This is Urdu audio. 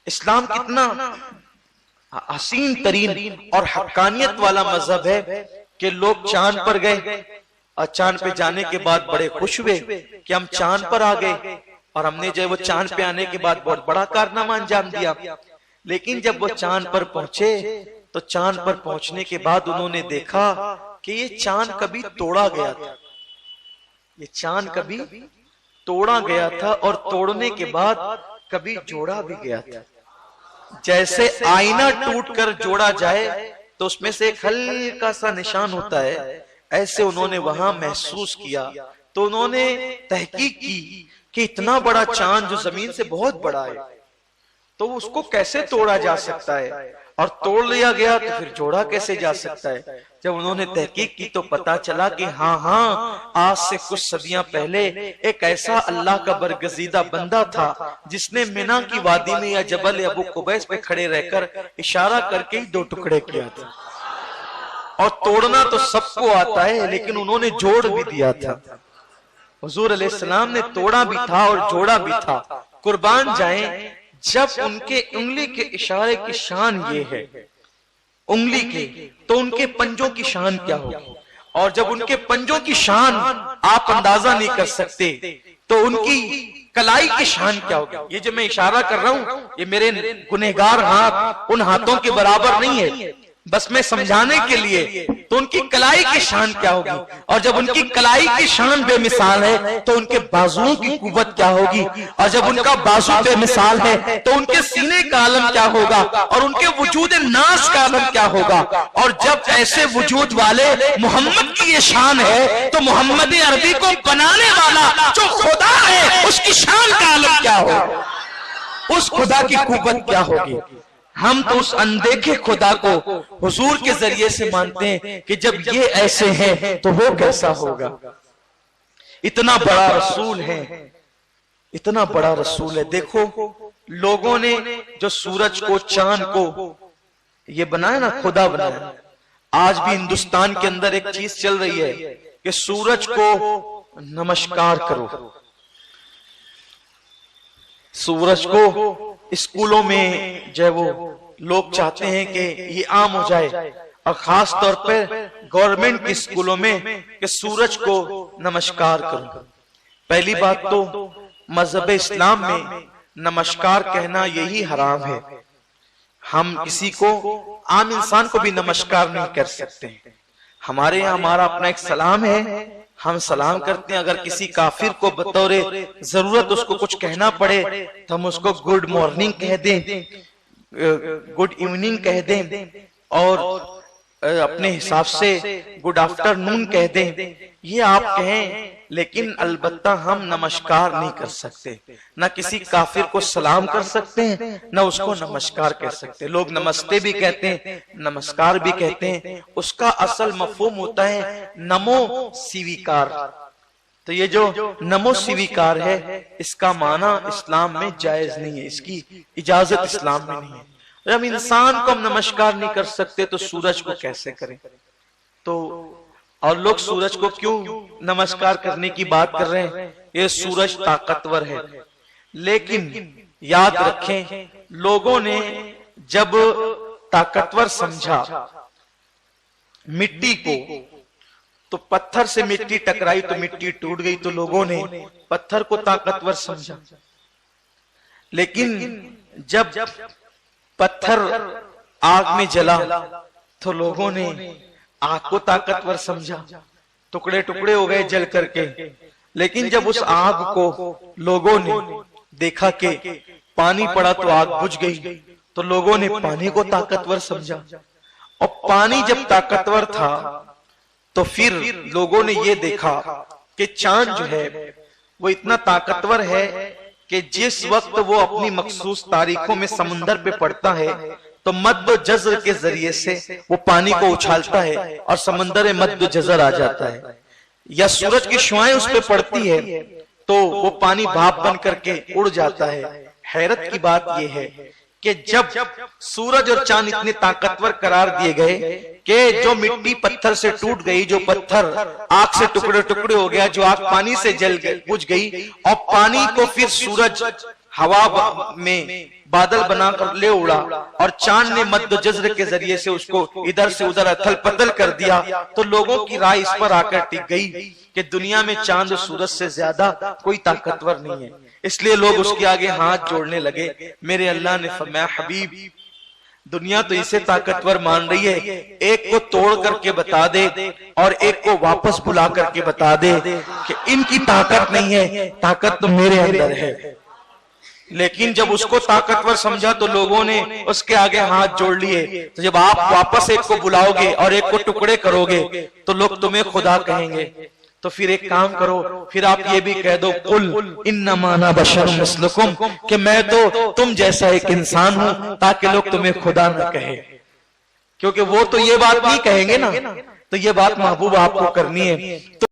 اسلام کتنا حسین ترین اور حقانیت والا مذہب ہے کہ لوگ چاند پر گئے اور چاند پہ جانے کے بعد بڑے خوش ہوئے کہ ہم چاند پر آ گئے، اور ہم نے جو ہے وہ چاند پہ آنے کے بعد بہت بڑا کارنامہ انجام دیا۔ لیکن جب وہ چاند پر پہنچے تو چاند پر پہنچنے کے بعد انہوں نے دیکھا کہ یہ چاند کبھی توڑا گیا تھا، یہ چاند کبھی توڑا گیا تھا، اور توڑنے کے بعد کبھی جوڑا بھی گیا تھا۔ جیسے آئینہ ٹوٹ کر جوڑا جائے تو اس میں سے ایک ہلکا سا نشان ہوتا ہے، ایسے انہوں نے وہاں محسوس کیا۔ تو انہوں نے تحقیق کی کہ اتنا بڑا چاند جو زمین سے بہت بڑا ہے تو اس کو کیسے توڑا جا سکتا ہے، اور توڑ لیا گیا تو پھر جوڑا کیسے جا سکتا ہے۔ جب انہوں نے تحقیق کی تو پتا چلا کہ ہاں آج سے کچھ صدیاں پہلے ایک ایسا اللہ کا برگزیدہ بندہ تھا جس نے مینا کی وادی میں یا جبل ابو قبیس پہ کھڑے رہ کر اشارہ کر کے ہی 2 ٹکڑے کیا تھا۔ اور توڑنا تو سب کو آتا ہے لیکن انہوں نے جوڑ بھی دیا تھا۔ حضور علیہ السلام نے توڑا بھی تھا اور جوڑا بھی تھا۔ قربان جائیں، جب ان کے انگلی کے اشارے کی شان یہ ہے انگلی کے، تو ان کے پنجوں کی شان کیا ہوگی، اور جب ان کے پنجوں کی شان آپ اندازہ نہیں کر سکتے تو ان کی کلائی کی شان کیا ہوگی۔ یہ جو میں اشارہ کر رہا ہوں یہ میرے گنہگار ہاتھ ان ہاتھوں کے برابر نہیں ہے، بس میں سمجھانے کے لیے۔ تو ان کی کلائی کی شان کیا ہوگی، اور جب ان کی کلائی کی شان بے مثال ہے تو ان کے بازوؤں کی قوت کیا ہوگی، اور جب ان کا بازو بے مثال ہے تو ان کے سینے کا عالم کیا ہوگا، اور ان کے وجود ناز کا عالم کیا ہوگا۔ اور جب ایسے وجود والے محمد کی یہ شان ہے تو محمد عربی کو بنانے والا جو خدا ہے اس کی شان کا عالم کیا ہوگا، اس خدا کی قوت کیا ہوگی۔ ہم تو اس اندیکھے خدا کو حضور کے ذریعے سے مانتے ہیں کہ جب یہ ایسے ہیں تو وہ کیسا ہوگا۔ اتنا بڑا رسول ہے، اتنا بڑا رسول ہے۔ دیکھو لوگوں نے جو سورج کو چاند کو یہ بنایا نا، خدا بنایا۔ آج بھی ہندوستان کے اندر ایک چیز چل رہی ہے کہ سورج کو نمسکار کرو۔ سورج کو اسکولوں میں جو ہے وہ لوگ چاہتے ہیں کہ یہ عام ہو جائے، اور خاص طور پر گورنمنٹ کے اسکولوں میں کہ سورج کو نمسکار کرو۔ پہلی بات تو مذہب اسلام میں نمسکار کہنا یہی حرام ہے۔ ہم کسی کو عام انسان کو بھی نمسکار نہیں کر سکتے۔ ہمارے یہاں ہمارا اپنا ایک سلام ہے، ہم سلام کرتے ہیں۔ اگر کسی کافر کو بطور ضرورت اس کو کچھ کہنا پڑے تو ہم اس کو گڈ مارننگ کہہ دیں، گڈ ایوننگ کہہ دیں، اور اپنے حساب سے گڈ آفٹر نون کہہ دیں، یہ آپ کہیں۔ لیکن البتہ ہم نمسکار نہیں کر سکتے، نہ کسی کافر کو سلام کر سکتے ہیں نہ اس کو نمسکار کہہ سکتے۔ لوگ نمستے بھی کہتے ہیں، نمسکار بھی کہتے ہیں، اس کا اصل مفہوم ہوتا ہے نمو سویکار۔ تو یہ جو نمو سویکار ہے اس کا معنی اسلام میں جائز نہیں ہے، اس کی اجازت اسلام میں نہیں ہے۔ جب انسان کو ہم نمسکار نہیں کر سکتے تو سورج کو کیسے کریں؟ تو اور لوگ سورج کو کیوں نمسکار کرنے کی بات کر رہے ہیں؟ یہ سورج طاقتور ہے، لیکن یاد رکھیں لوگوں نے جب طاقتور سمجھا مٹی کو تو پتھر سے مٹی ٹکرائی تو مٹی ٹوٹ گئی، تو لوگوں نے پتھر کو طاقتور سمجھا۔ لیکن جب پتھر آگ میں جلا تو لوگوں نے آگ کو طاقتور سمجھا، ٹکڑے ٹکڑے ہو گئے جل کر کے۔ لیکن جب اس آگ کو لوگوں نے دیکھا کہ پانی پڑا تو آگ بجھ گئی، تو لوگوں نے پانی کو طاقتور سمجھا۔ اور پانی جب طاقتور تھا تو پھر لوگوں نے یہ دیکھا کہ چاند جو ہے وہ اتنا طاقتور ہے کہ جس وقت وہ اپنی مخصوص تاریخوں میں سمندر پہ پڑتا ہے تو مد و جزر کے ذریعے سے وہ پانی کو اچھالتا ہے اور سمندر مد و جزر آ جاتا ہے، یا سورج کی شعاعیں اس پہ پڑتی ہے تو وہ پانی بھاپ بن کر کے اڑ جاتا ہے۔ حیرت کی بات یہ ہے کہ جب سورج اور چاند اتنے طاقتور قرار دیے گئے کہ جو مٹی پتھر سے ٹوٹ گئی، جو پتھر آگ سے ٹکڑے ٹکڑے ہو گیا، جو آگ پانی سے جل گئی بجھ گئی، اور پانی کو پھر سورج ہوا میں بادل بنا کر لے اڑا اور چاند نے مد و جزر کے ذریعے سے اس کو ادھر سے ادھر اتھل پتل کر دیا، تو لوگوں کی رائے اس پر آ کر ٹک گئی کہ دنیا میں چاند و سورج سے زیادہ کوئی طاقتور نہیں ہے، اس لیے لوگ اس کے آگے ہاتھ جوڑنے لگے۔ میرے اللہ نے فرمایا حبیب دنیا تو اسے طاقتور مان رہی ہے، ایک کو توڑ کر کے بتا دے اور ایک کو واپس بلا کر کے بتا دے کہ ان کی طاقت نہیں ہے، طاقت تو میرے اندر ہے۔ لیکن جب اس کو طاقتور سمجھا تو لوگوں نے اس کے آگے ہاتھ جوڑ لیے۔ تو جب آپ واپس ایک کو بلاؤ گے اور ایک کو ٹکڑے کرو گے تو لوگ تمہیں خدا کہیں گے، تو پھر ایک کام کرو، پھر آپ یہ بھی کہہ دو قل انما انا بشر مثلکم، کہ میں تو تم جیسا ایک انسان ہوں، تاکہ لوگ تمہیں خدا نہ کہے، کیونکہ وہ تو یہ بات نہیں کہیں گے نا، تو یہ بات محبوب آپ کو کرنی ہے۔